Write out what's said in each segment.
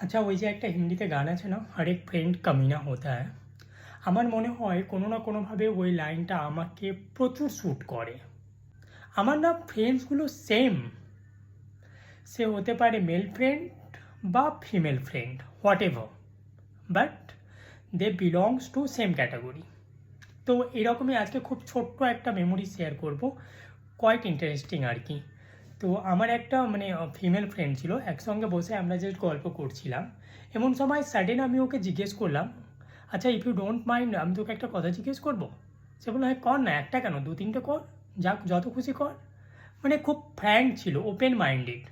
আচ্ছা, ওই যে একটা হিন্দিতে গান আছে না, হর এক ফ্রেন্ড কামিনা হতা হ্যায়। আমার মনে হয় কোনো না কোনোভাবে ওই লাইনটা আমাকে প্রচুর শ্যুট করে। আমার না ফ্রেন্ডসগুলো সেম, সে হতে পারে মেল ফ্রেন্ড বা female friend, whatever, but they belongs to same category. তো এরকমই আজকে খুব ছোট্ট একটা মেমোরি শেয়ার করব, কোয়াইট ইন্টারেস্টিং আর কি। তো আমার একটা ফিমেল ফ্রেন্ড ছিল, একসঙ্গে বসে আমরা জাস্ট গল্প করছিলাম। এমন সময় সাডেন আমি ওকে জিজ্ঞেস করলাম, আচ্ছা ইফ ইউ ডোন্ট মাইন্ড আমি তোকে একটা কথা জিজ্ঞেস করবো। সে বললো, হ্যাঁ কর না, একটা কেন, দু তিনটে কর, যাক যত খুশি কর। খুব ফ্র্যাঙ্ক ছিল, ওপেন মাইন্ডেড।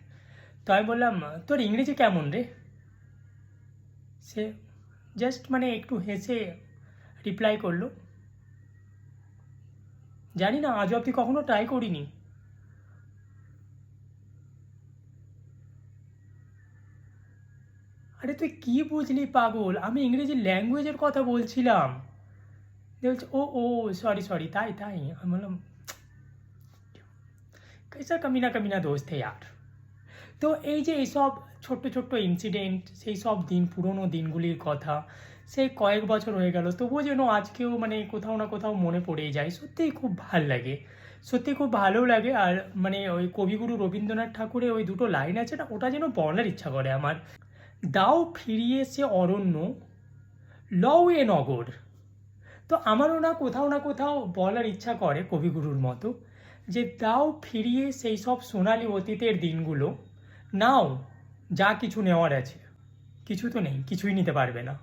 তো আমি বললাম, তোর ইংরেজি কেমন রে? সে জাস্ট একটু হেসে রিপ্লাই করলো, জানি না, আজ অবধি কখনো ট্রাই করিনি। আরে তুই কী বুঝলি পাগল, আমি ইংরেজি ল্যাঙ্গুয়েজের কথা বলছিলাম। দিয়ে বলছে, ও ও সরি সরি, তাই তাই। আমি বললাম, कैसा कमीना कमीना दोस्त है यार। তো এই যে এইসব ছোট্ট ছোট্ট ইনসিডেন্ট, সেই সব দিন, পুরনো দিনগুলির কথা, সেই কয়েক বছর হয়ে গেল, তবুও যেন আজকেও কোথাও না কোথাও মনে পড়েই যায়। সত্যিই খুব ভাল লাগে, সত্যি খুব ভালো লাগে। আর ওই কবিগুরু রবীন্দ্রনাথ ঠাকুরের ওই দুটো লাইন আছে না, ওটা যেন বলার ইচ্ছা করে আমার। দাও ফিরিয়ে সে অরণ্য, লও এ নগর। তো আমারও কোথাও না কোথাও বলার ইচ্ছা করে কবিগুরুর মতো, যে দাও ফিরিয়ে সেই সব সোনালি অতীতের দিনগুলো, নাও যা কিছু নেওয়ার আছে। কিছু তো নেই, কিছুই নিতে পারবে না।